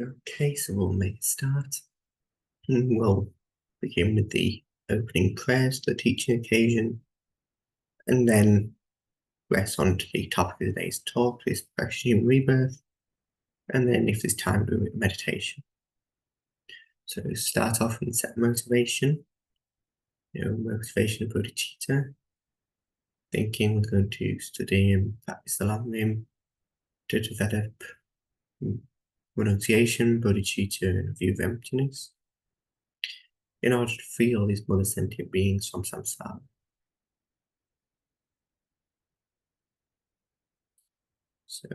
Okay, so we'll make a start. We'll begin with the opening prayers, the teaching occasion, and then press on to the topic of today's talk, this question rebirth, and then if there's time, do meditation. So start off and set motivation. Motivation of bodhicitta. Thinking we're going to study and practice the Lam to develop renunciation, bodhicitta, and a view of emptiness, in order to free all these mother sentient beings from samsara. So,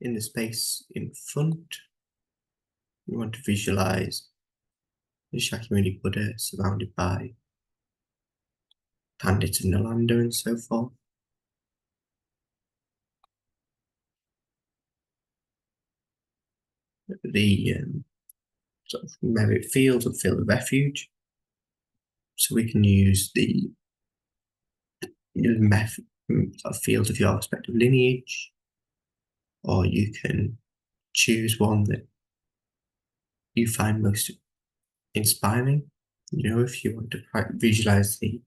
in the space in front, you want to visualize the Shakyamuni Buddha surrounded by Pandits and Nalanda and so forth. The sort of merit field of refuge. So we can use the method of field of your respective lineage, or you can choose one that you find most inspiring. If you want to visualize the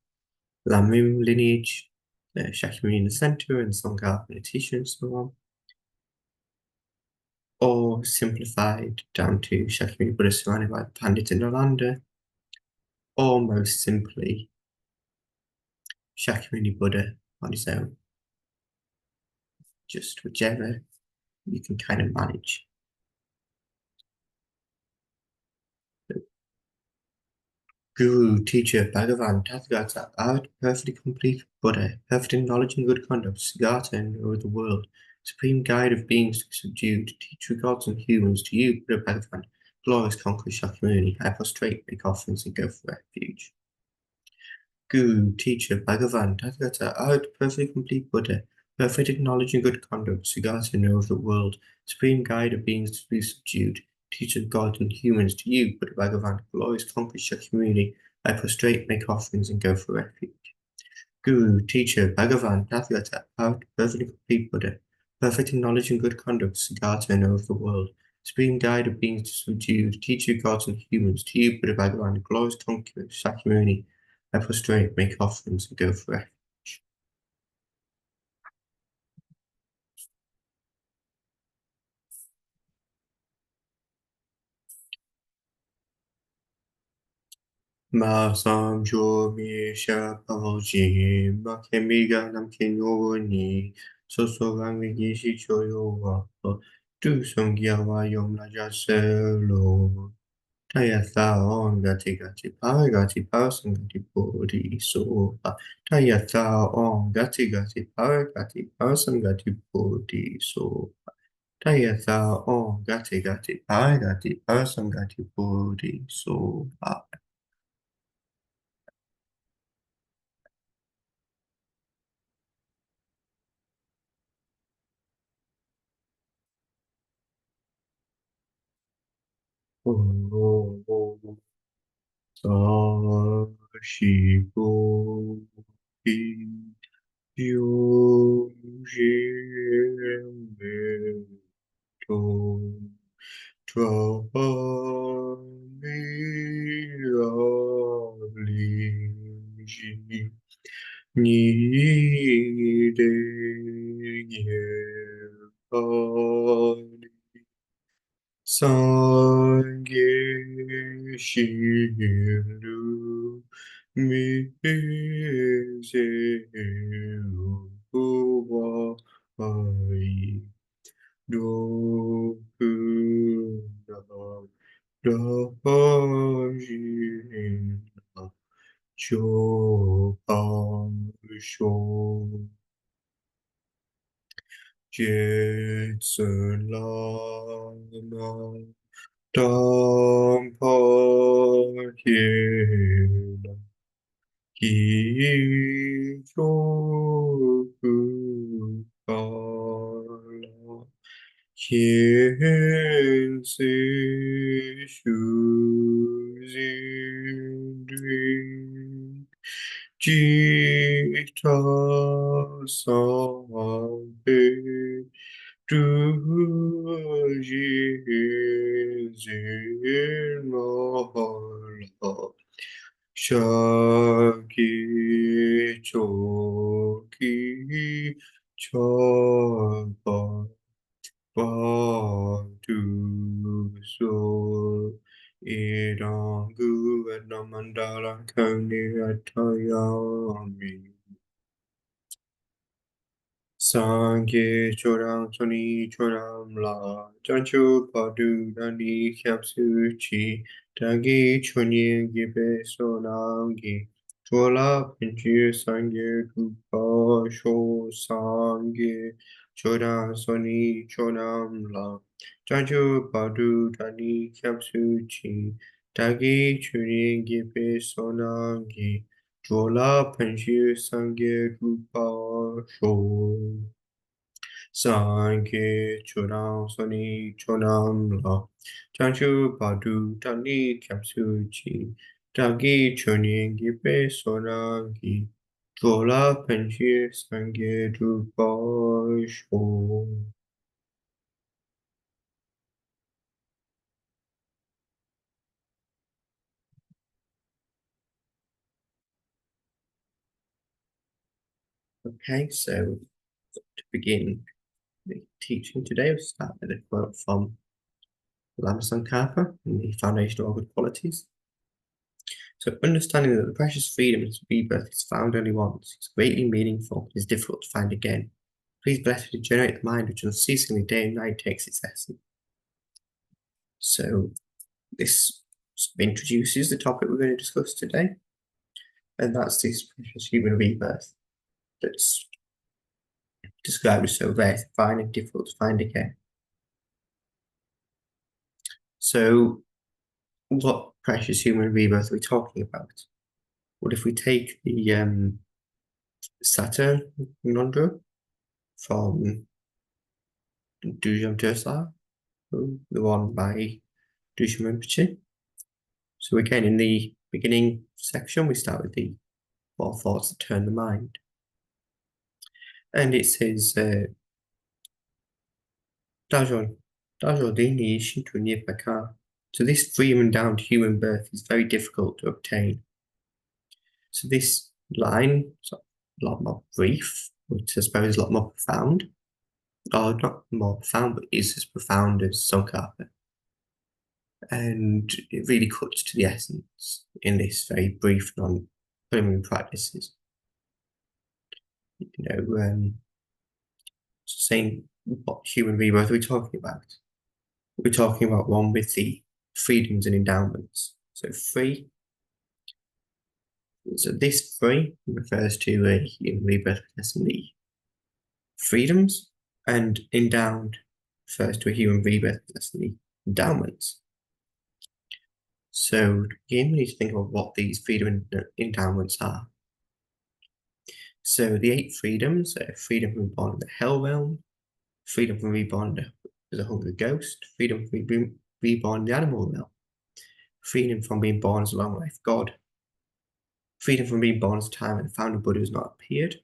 Lamu lineage, Shakyamuni in the center, and Tsongkhapa in the teacher, and so on. Or simplified down to Shakyamuni Buddha surrounded by Pandit and Nalanda, or most simply, Shakyamuni Buddha on his own. Just whichever you can kind of manage. Guru, teacher, Bhagavan, Tathagata, art, perfectly complete Buddha, perfect in knowledge and good conduct, Siddhartha and over the world, supreme guide of beings to be subdued, teacher of gods and humans, to you, Buddha Bhagavan, glorious conqueror Shakyamuni, I prostrate, make offerings, and go for refuge. Guru, teacher, Bhagavan, Tathagata, art, perfectly complete Buddha, perfect in knowledge and good conduct, Siddhartha and over the world, supreme guide of beings to be subdued, teacher of God and humans, to you, Buddha Bhagavan, glorious conqueror Shakyamuni, I prostrate, make offerings, and go for refuge. Guru, teacher, Bhagavan, Tathagata, art, perfectly complete Buddha, perfect in knowledge and good conduct, Siddhartha and over the world, supreme guide of beings to subdued, teacher of gods and humans, to you, Buddha Bhagavan, glorious conqueror Shakyamuni, I prostrate, make offerings, and go for refuge. Masam jo mi sha pavoji, ma kemiga nam kinyo ni, so rang mi shi choyo wa, tu song ya wa yom la ja se lo. Taya tha on gati pa song gati bodhi so pa. Taya tha on gati pa song gati bodhi so pa. Taya tha on gati pa song gati bodhi so pa. Oh, sa shi bo bi yu ji me to tra mi la li ji ni de ye pa Sangye Shiru Mize Uwa Ai Doku Na Dajin Chopan Sho Jetsun Lama Dampa Kena Ki Shoku Kala Kien Se Shu Zindri Jita sambe tuji zinala shaki choki chapa padu so irangu edamandala kani atayami Sangye choram soni choram la chanchu padu dani kyapsu chi dangi chonye gibe sonamgi chola pinchi sangye gupa sho sangye choram soni choram la chanchu padu dani kyapsu chi dangi chonye gibe sonamgi chola pinchi sangye gupa sho Sanke chodam soni chodam la chanchu padu tani kapsuchi tagi choni gipe sonagi chola penshi sange drupa sho. Okay, so to begin the teaching today, we'll start with a quote from Lama Tsongkhapa in the Foundation of All Good Qualities. So understanding that the precious freedom of rebirth is found only once is greatly meaningful and is difficult to find again. Please bless to generate the mind which unceasingly day and night takes its essence. So this introduces the topic we're going to discuss today, and that's this precious human rebirth that's described as so rare to find and difficult to find again. So what precious human rebirth are we talking about? Well, if we take the Saturn conundrum from Dujam Tersar, the one by Dujam Rinpoche. So again, in the beginning section, we start with the four thoughts that turn the mind. And it says, Dajon, Dini Shinto Nipaka. So this freedom endowed human birth is very difficult to obtain. So this line is a lot more brief, which I suppose is a lot more profound. Or not more profound, but is as profound as Tsongkhapa. And it really cuts to the essence in this very brief non-preliminary practices. Saying what human rebirth are we talking about? We're talking about one with the freedoms and endowments. So free. So this free refers to a human rebirth possessing the freedoms, and endowed refers to a human rebirth possessing the endowments. So again, we need to think about what these freedom and endowments are. So the 8 freedoms are freedom from being born in the hell realm, freedom from reborn as a hungry ghost, freedom from being reborn in the animal realm, freedom from being born as a long life god, freedom from being born at a time when the founder Buddha has not appeared,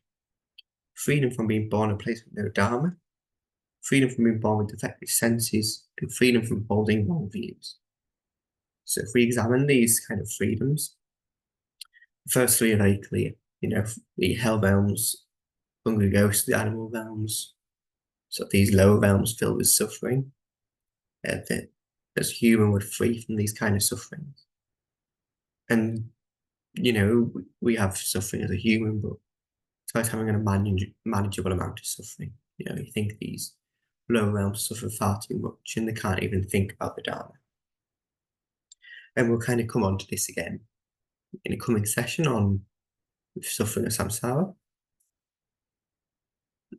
freedom from being born in a place with no dharma, freedom from being born with defective senses, and freedom from holding wrong views. So if we examine these kind of freedoms, the first 3 are very clear. The hell realms, hungry ghosts, the animal realms, so these lower realms filled with suffering, that as human would free from these kind of sufferings. And, we have suffering as a human, but it's like having a manageable amount of suffering. You think these lower realms suffer far too much and they can't even think about the Dharma. And we'll kind of come on to this again in a coming session on suffering of samsara.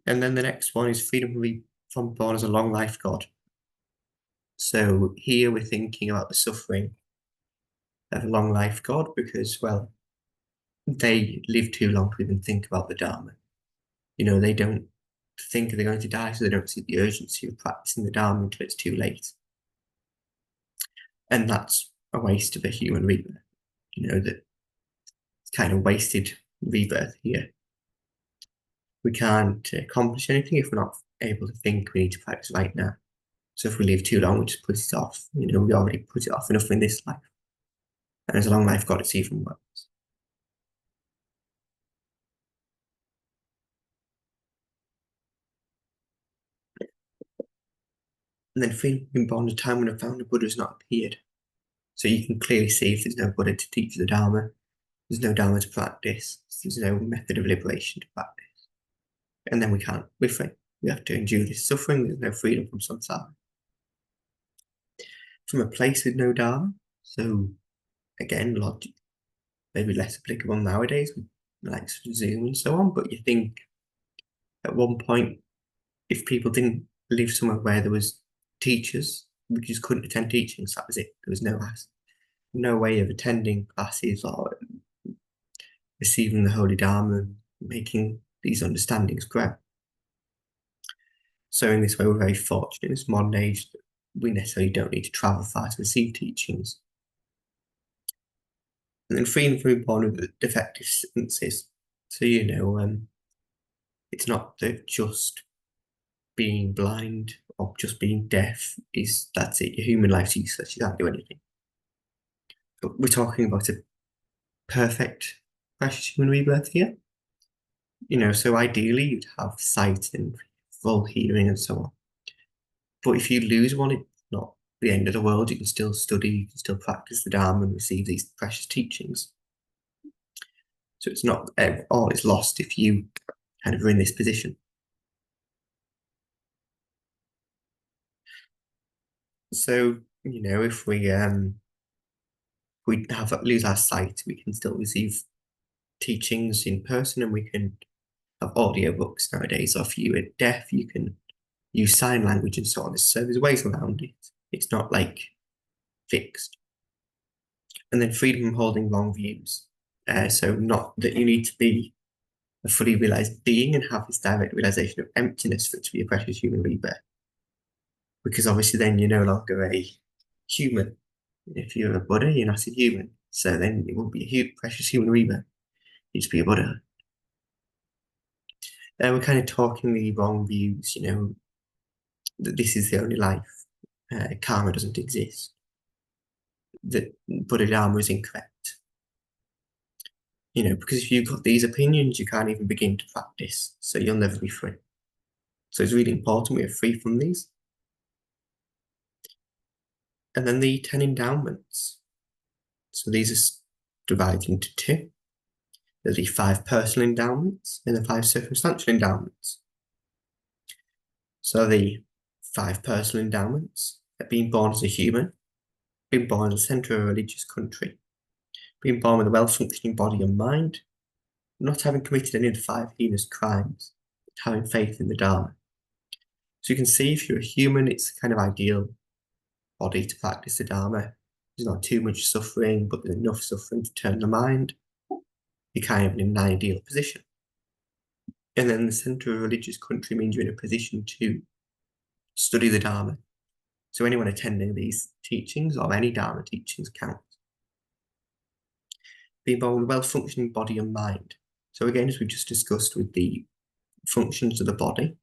And then the next one is freedom from born as a long life god. So here we're thinking about the suffering of a long life god because, well, they live too long to even think about the Dharma. They don't think they're going to die, so they don't see the urgency of practicing the Dharma until it's too late. And that's a waste of a human rebirth. That it's kind of wasted rebirth here. We can't accomplish anything if we're not able to think. We need to practice right now. So if we live too long, we just put it off. We already put it off enough in this life. And as a long life God, it's even worse. And then freedom being born at a time when a founder Buddha has not appeared. So you can clearly see if there's no Buddha to teach the Dharma, there's no Dharma to practice, there's no method of liberation to practice. And then we're free. We have to endure this suffering, there's no freedom from samsara. From a place with no Dharma, so again, logic, maybe less applicable nowadays with like Zoom and so on, but you think at one point, if people didn't live somewhere where there was teachers, we just couldn't attend teachings, that was it. There was no way of attending classes or receiving the Holy Dharma and making these understandings grow. So in this way, we're very fortunate in this modern age that we necessarily don't need to travel far to receive teachings. And then freedom from being born with defective senses. So, it's not that just being blind or just being deaf that's it. Your human life's useless. You can't do anything. But we're talking about a perfect, precious human rebirth here. So ideally you'd have sight and full hearing and so on. But if you lose one, it's not the end of the world. You can still study, you can still practice the Dharma and receive these precious teachings. So it's not all is lost if you kind of are in this position. So, if we lose our sight, we can still receive teachings in person, and we can have audio books nowadays. Or if you are deaf, you can use sign language and so on. So there's ways around it. It's not like fixed. And then freedom from holding wrong views. So not that you need to be a fully realized being and have this direct realization of emptiness for it to be a precious human rebirth. Because obviously then you're no longer a human. If you're a Buddha, you're not a human. So then it won't be a precious human rebirth. You just be a Buddha. We're kind of talking the wrong views, that this is the only life. Karma doesn't exist. That Buddha Dharma is incorrect. Because if you've got these opinions, you can't even begin to practice. So you'll never be free. So it's really important we are free from these. And then the 10 endowments. So these are divided into two. There's the 5 personal endowments and the 5 circumstantial endowments. So the 5 personal endowments are being born as a human, being born in the centre of a religious country, being born with a well-functioning body and mind, not having committed any of the 5 heinous crimes, but having faith in the Dharma. So you can see if you're a human, it's kind of ideal body to practice the Dharma. There's not too much suffering, but there's enough suffering to turn the mind. You're kind of in an ideal position. And then the centre of a religious country means you're in a position to study the Dharma. So anyone attending these teachings or any Dharma teachings counts. Being born with a well-functioning body and mind. So again, as we just discussed with the functions of the body,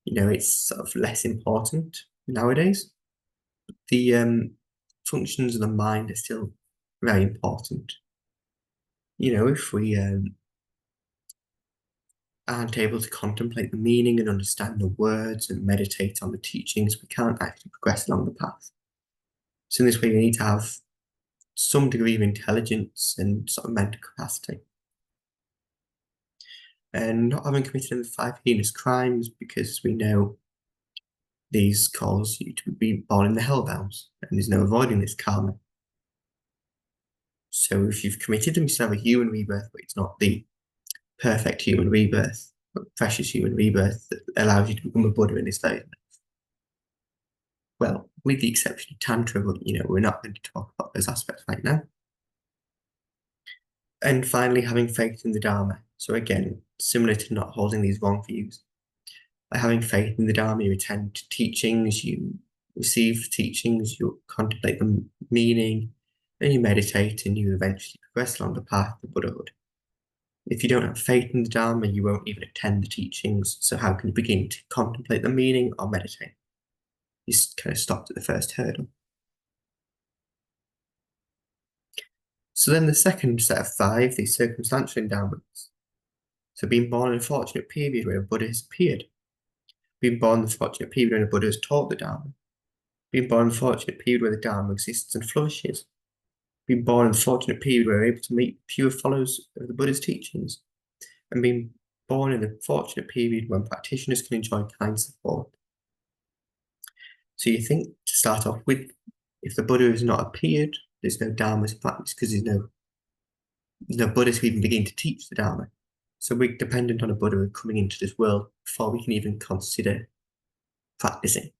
it's sort of less important nowadays. The functions of the mind are still very important. If we aren't able to contemplate the meaning and understand the words and meditate on the teachings, we can't actually progress along the path. So in this way, you need to have some degree of intelligence and sort of mental capacity. And not having committed any 5 heinous crimes, because we know these cause you to be born in the hell realms, and there's no avoiding this karma. So if you've committed them, you still have a human rebirth, but it's not the perfect human rebirth, but precious human rebirth that allows you to become a Buddha in this life. Well, with the exception of Tantra, but we're not going to talk about those aspects right now. And finally, having faith in the Dharma. So again, similar to not holding these wrong views. By having faith in the Dharma, you attend teachings, you receive teachings, you contemplate the meaning, and you meditate, and you eventually progress along the path to Buddhahood. If you don't have faith in the Dharma, you won't even attend the teachings, so how can you begin to contemplate the meaning or meditate? He's kind of stopped at the first hurdle. So then the second set of five, the circumstantial endowments. So being born in a fortunate period where a Buddha has appeared, being born in the fortunate period when a Buddha has taught the Dharma, being born in a fortunate period where the Dharma exists and flourishes, being born in the fortunate period where we're able to meet pure followers of the Buddha's teachings, and being born in the fortunate period when practitioners can enjoy kind support. So you think to start off with, if the Buddha has not appeared, there's no Dharma to practice because there's no Buddha to even begin to teach the Dharma. So we're dependent on a Buddha coming into this world before we can even consider practicing.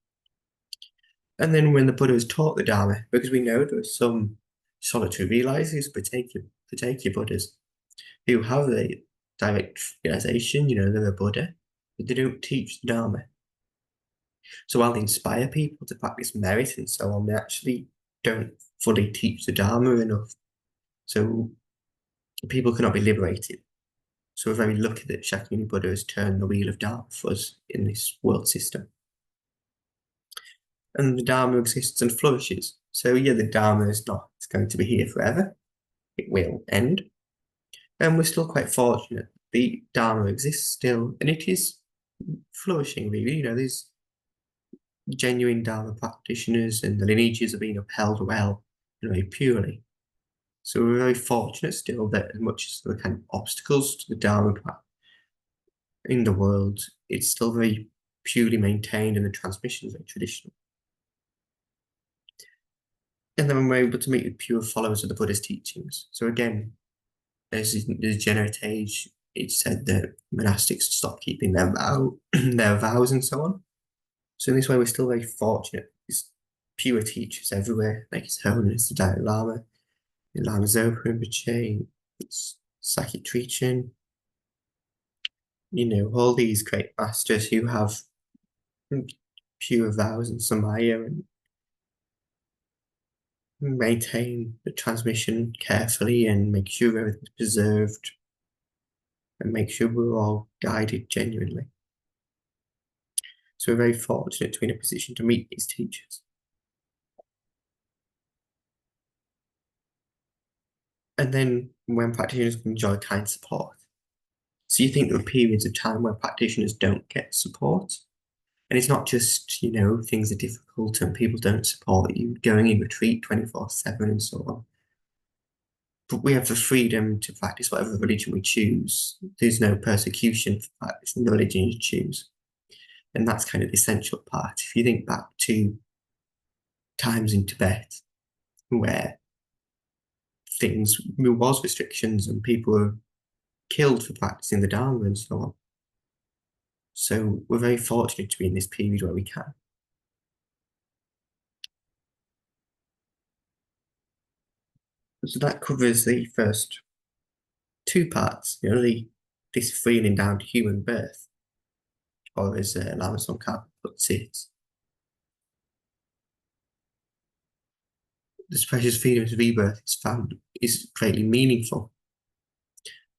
And then when the Buddha has taught the Dharma, because we know there are some solitary realizers, Patekya Buddhas, who have the direct realization, they're a Buddha, but they don't teach the Dharma. So while they inspire people to practice merit and so on, they actually don't fully teach the Dharma enough. So people cannot be liberated. So we're very lucky that Shakyamuni Buddha has turned the wheel of Dharma for us in this world system. And the Dharma exists and flourishes. So yeah, the Dharma is not going to be here forever. It will end. And we're still quite fortunate. The Dharma exists still, and it is flourishing, really. There's genuine Dharma practitioners, and the lineages are being upheld well, very purely. So we're very fortunate still that as much as there are kind of obstacles to the Dharma in the world, it's still very purely maintained, and the transmission is very traditional. And then we're able to meet the pure followers of the Buddha's teachings. So again, as in the Degenerate Age, it's said that monastics stop keeping their vows and so on. So in this way, we're still very fortunate. There's pure teachers everywhere, like His Holiness the Dalai Lama, the Lama Zopa Rinpoche, Sakya Trichin, all these great masters who have pure vows and samaya and maintain the transmission carefully and make sure everything's preserved and make sure we're all guided genuinely. So we're very fortunate to be in a position to meet these teachers. And then when practitioners can enjoy kind support. So you think there are periods of time where practitioners don't get support. And it's not just, things are difficult and people don't support you going in retreat 24/7 and so on. But we have the freedom to practice whatever religion we choose. There's no persecution for practicing the religion you choose. And that's kind of the essential part. If you think back to times in Tibet where there was restrictions and people were killed for practicing the Dharma and so on. So we're very fortunate to be in this period where we can. So that covers the first two parts, this feeling down to human birth, or as Lama Tsongkhapa puts it, this precious feeling of rebirth is greatly meaningful.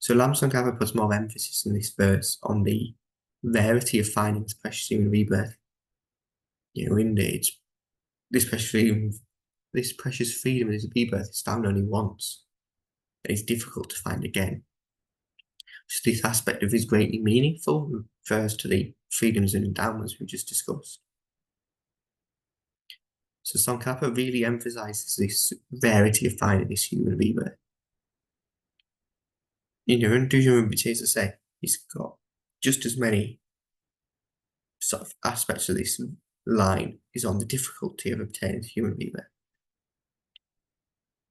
So Lama Tsongkhapa puts more emphasis in this verse on the rarity of finding this precious human rebirth. Indeed, this precious freedom, this rebirth is found only once, and it's difficult to find again. So this aspect of is greatly meaningful, refers to the freedoms and endowments we just discussed. So Tsongkhapa really emphasizes this rarity of finding this human rebirth. And Dujun Rinpoche, as I say, he's got just as many sort of aspects of this line is on the difficulty of obtaining human rebirth.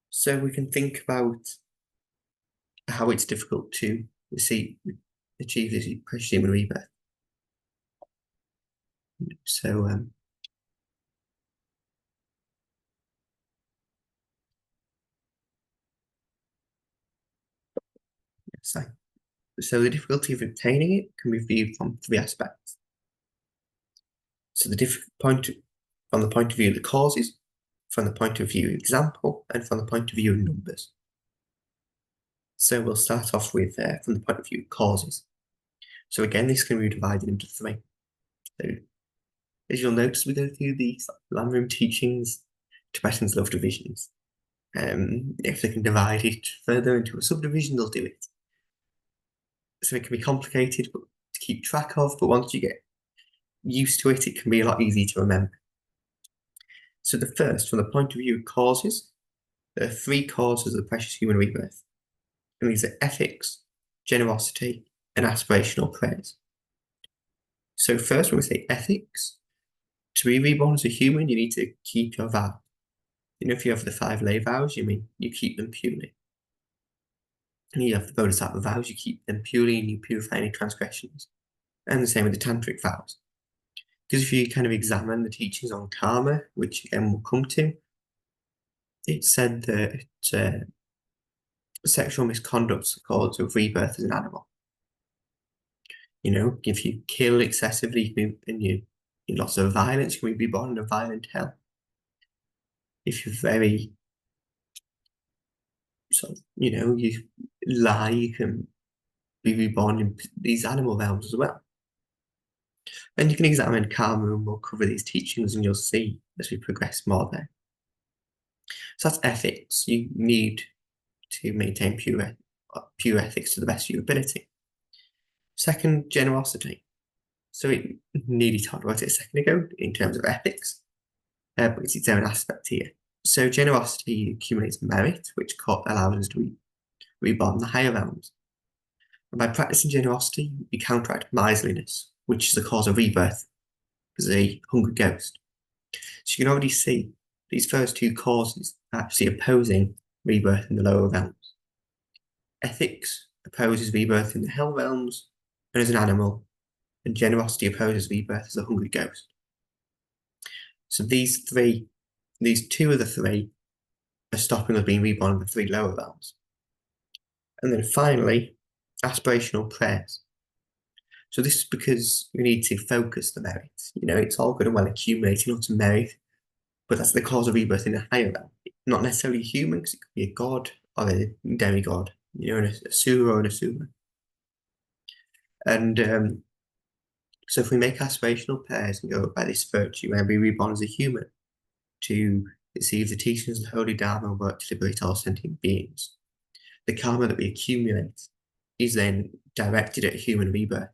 So we can think about how it's difficult to achieve this precious human rebirth. So so the difficulty of obtaining it can be viewed from three aspects. So from the point of view of the causes, from the point of view of example, and from the point of view of numbers. So we'll start off with from the point of view of causes. So again, this can be divided into three. So as you'll notice, we go through these Lama teachings. Tibetans love divisions. If they can divide it further into a subdivision, they'll do it. So it can be complicated to keep track of, but once you get used to it, it can be a lot easier to remember. So the first, from the point of view of causes, there are three causes of the precious human rebirth. And these are ethics, generosity, and aspirational prayers. So first, when we say ethics, to be reborn as a human, you need to keep your vow. If you have the 5 lay vows, you keep them purely. And you have the bodhisattva vows, you keep them purely and you purify any transgressions. And the same with the tantric vows. Because if you kind of examine the teachings on karma, which again we'll come to, it said that sexual misconduct is a cause of rebirth as an animal. If you kill excessively and you lots of violence, you can be born in a violent hell. If you're very you lie, you can be reborn in these animal realms as well. And you can examine karma, and we'll cover these teachings, and you'll see as we progress more there. So that's ethics. You need to maintain pure ethics to the best of your ability. Second, generosity. So it nearly talked about it a second ago in terms of ethics, but it's its own aspect here. So generosity accumulates merit, which allows us to reborn the higher realms. And by practicing generosity, we counteract miserliness, which is the cause of rebirth as a hungry ghost. So you can already see these first two causes are actually opposing rebirth in the lower realms. Ethics opposes rebirth in the hell realms and as an animal, and generosity opposes rebirth as a hungry ghost. So these two of the three are stopping us being reborn in the 3 lower realms. And then finally, aspirational prayers. So this is because we need to focus the merit. It's all good and well accumulating lots of merit, but that's the cause of rebirth in a higher realm. Not necessarily human, because it could be a god or a demigod, a asura or an asura. And so if we make aspirational prayers and go by this virtue and be reborn as a human to receive the teachings of the Holy Dharma and work to liberate all sentient beings, the karma that we accumulate is then directed at human rebirth.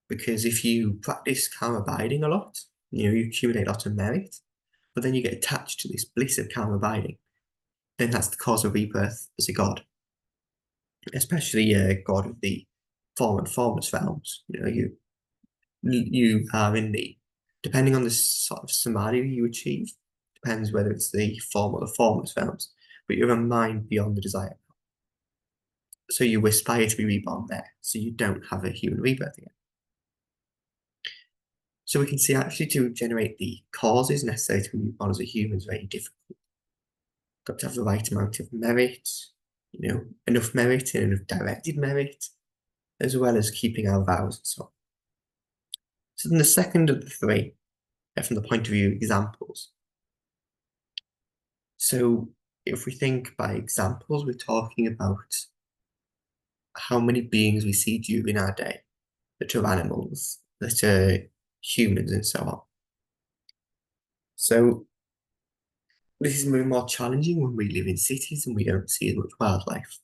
Because if you practice karma abiding a lot, you accumulate a lot of merit, but then you get attached to this bliss of karma abiding, then that's the cause of rebirth as a god. Especially a god of the form and formless realms. You are in the, depending on the sort of samadhi you achieve, depends whether it's the form or the formless realms, but you have a mind beyond the desire. So you aspire to be reborn there, so you don't have a human rebirth again. So we can see actually to generate the causes necessary to be reborn as a human is very difficult. Got to have the right amount of merit, enough merit and enough directed merit, as well as keeping our vows and so on. So then the second of the three, from the point of view of examples. So if we think by examples, we're talking about how many beings we see during our day that are animals, that are humans, and so on. So this is maybe more challenging when we live in cities and we don't see as much wildlife.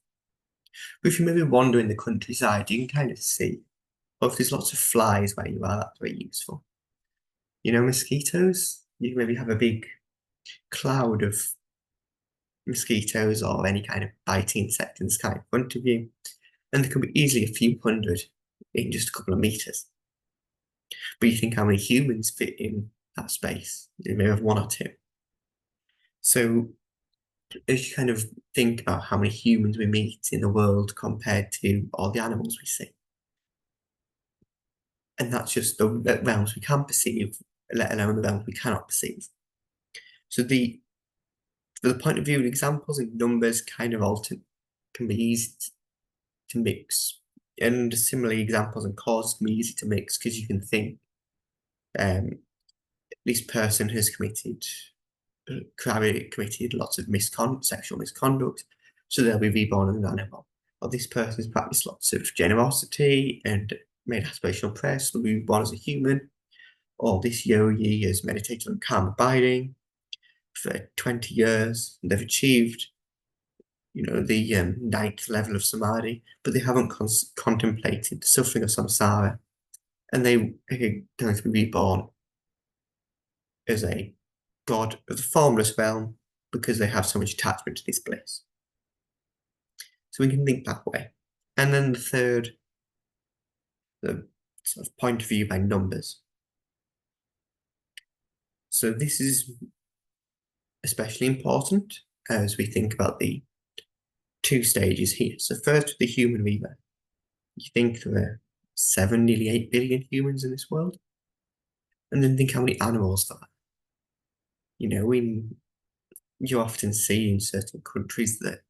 But if you maybe wander in the countryside, you can kind of see, or if there's lots of flies where you are, that's very useful. Mosquitoes, you can maybe have a big cloud of mosquitoes or any kind of biting insect in the sky in front of you, and there can be easily a few hundred in just a couple of meters. But you think how many humans fit in that space? You may have 1 or 2. So as you kind of think about how many humans we meet in the world compared to all the animals we see, and that's just the realms we can perceive, let alone the realms we cannot perceive. So for the point of view of examples and numbers kind of can be easy to mix. And similarly, examples and causes can be easy to mix because you can think this person has committed lots of sexual misconduct, so they'll be reborn as an animal. or this person's practiced lots of generosity and made aspirational prayers to move on as a human, or this yogi has meditated on calm abiding for 20 years, and they've achieved, the ninth level of samadhi, but they haven't contemplated the suffering of samsara, and they are going to be reborn as a god of the formless realm because they have so much attachment to this bliss. So we can think that way. And then the third, the sort of point of view by numbers. So this is especially important as we think about the two stages here. So first, the human rebirth. You think there are 7, nearly 8 billion humans in this world, and then think how many animals there are. You often see in certain countries that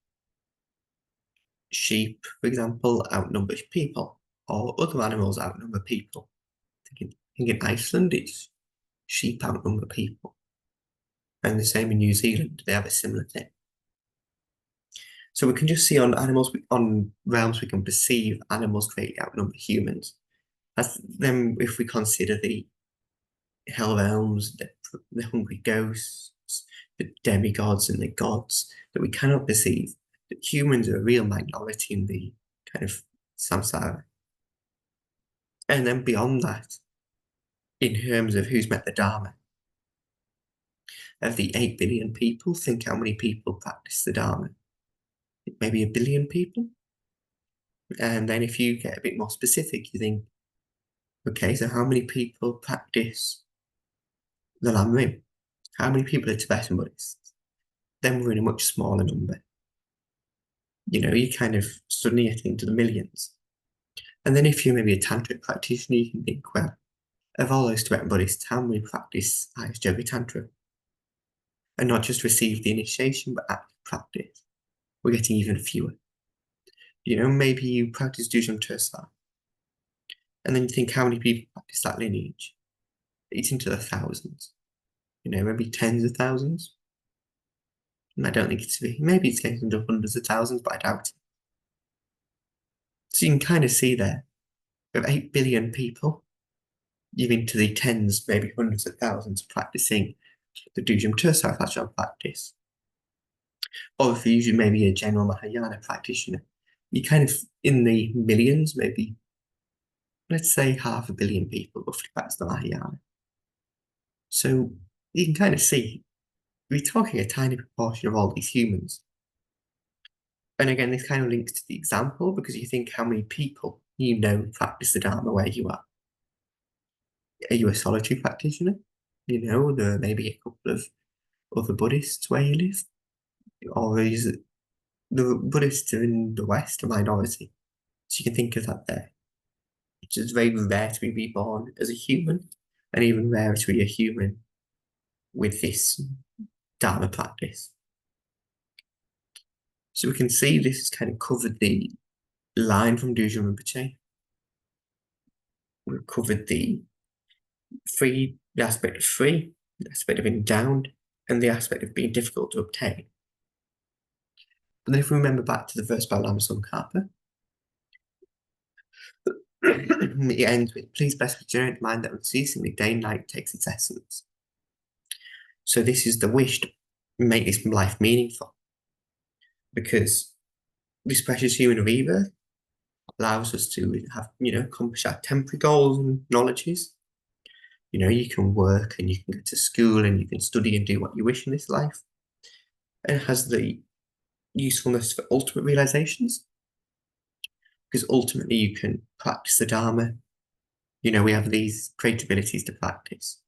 sheep, for example, outnumber people, or other animals outnumber people. I think in Iceland, it's sheep outnumber people. And the same in New Zealand, they have a similar thing. So we can just see on realms we can perceive animals greatly outnumber humans. Then if we consider the hell realms, the hungry ghosts, the demigods and the gods, that we cannot perceive that humans are a real minority in the kind of samsara. And then beyond that, in terms of who's met the Dharma, of the 8 billion people, think how many people practice the Dharma. Maybe 1 billion people. And then if you get a bit more specific, you think, okay, so how many people practice the Lama? How many people are Tibetan Buddhists? Then we're in a much smaller number. You kind of suddenly get into the millions. And then if you're maybe a tantric practitioner, you can think, well, of all those Tibetan Buddhists, how many practice highest yoga tantra? And not just receive the initiation, but actually practice. We're getting even fewer. Maybe you practice Dujam Tersa, and then you think how many people practice that lineage. It's into the thousands. Maybe tens of thousands. And I don't think maybe it's getting into hundreds of thousands, but I doubt it. So you can kind of see there, of 8 billion people, you're into the tens, maybe hundreds of thousands practicing the Dujam Tersa Ajahn practice. Or if you're maybe a general Mahayana practitioner, you're kind of in the millions, maybe, let's say 500 million people roughly practice the Mahayana. So you can kind of see, we're talking a tiny proportion of all these humans. And again, this kind of links to the example because you think how many people practice the Dharma where you are. Are you a solitary practitioner? There may be a couple of other Buddhists where you live. Or is the Buddhists are in the West a minority? So you can think of that there. It's just very rare to be reborn as a human, and even rarer to be a human with this Dharma practice. So we can see this has kind of covered the line from Dujam Rinpoche. We've covered the aspect of free, the aspect of endowed, and the aspect of being difficult to obtain. But then if we remember back to the verse by Lama Tsongkhapa, it ends with, please bless with generate mind that unceasingly day and night takes its essence. So this is the wish to make this life meaningful. Because this precious human rebirth allows us to have, accomplish our temporary goals and knowledges. You can work and you can go to school and you can study and do what you wish in this life. And it has the usefulness for ultimate realizations. Because ultimately you can practice the Dharma. We have these great abilities to practice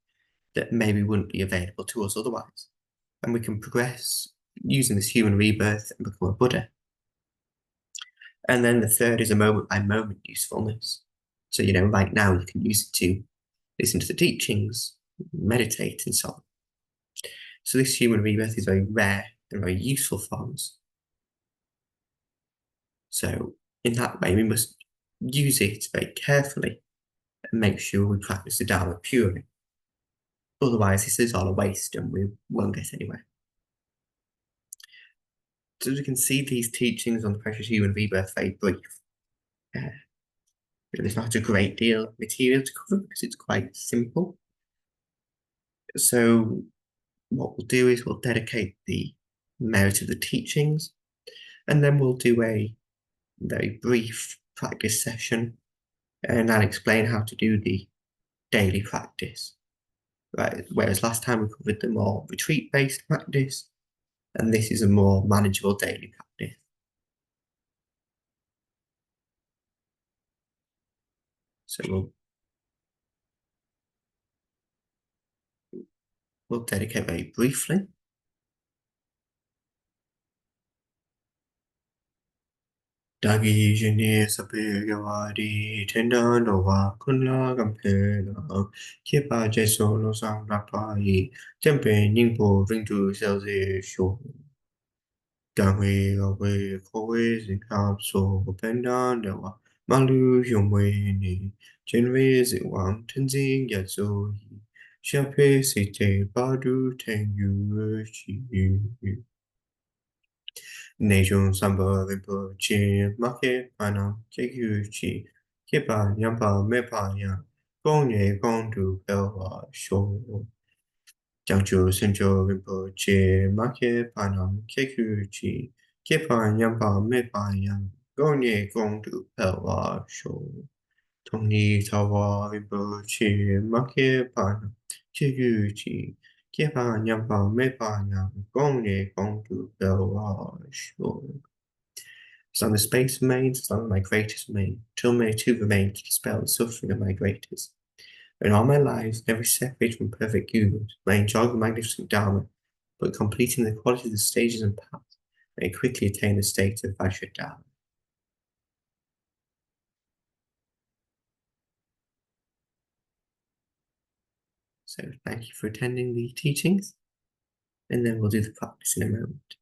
that maybe wouldn't be available to us otherwise. And we can progress using this human rebirth and become a Buddha. And then the third is a moment by moment usefulness. So, right now you can use it to listen to the teachings, meditate, and so on. So this human rebirth is very rare and very useful for us. So in that way, we must use it very carefully and make sure we practice the Dharma purely. Otherwise, this is all a waste and we won't get anywhere. So as you can see, these teachings on the precious human rebirth are very brief. Uh, there's not a great deal of material to cover because it's quite simple. So what we'll do is we'll dedicate the merit of the teachings, and then we'll do a very brief practice session, and I'll explain how to do the daily practice. Right, whereas last time we covered the more retreat-based practice, and this is a more manageable daily practice. So we'll dedicate very briefly. Dagi jini sapegawadi tendanowa kunla gampena kipa jeso no sang rapai tempe ningpo ringdu selze sho gangwe gawe kowe zinkap so pendanawa malu yomwe ni jenwe ziwang tenzing yatso shape site badu tenyu shi Nation Samba Rimpo Chi Make Pana Kekuchi Kipa Yampa Mepa Yang Gong Ye Gong Du Belwa Sho Jiangchu Sencho Rimpo Chi Make Pana Kekuchi Kipa Yampa Mepa Yang Gong Ye Gong Du Belwa Sho Tongni Tawa Rimpo Chi Make Pana Kekuchi Kipa Yampa Mepa Yang Gong Ye Gong Du Belwa Sho. As long as space remains, as long as my greatest remain, till may too remain to dispel the suffering of my greatest. In all my lives, never separated from perfect good, may enjoy the magnificent Dharma, but completing the quality of the stages and paths, may quickly attain the state of Vajradharma. So thank you for attending the teachings, and then we'll do the practice in a moment.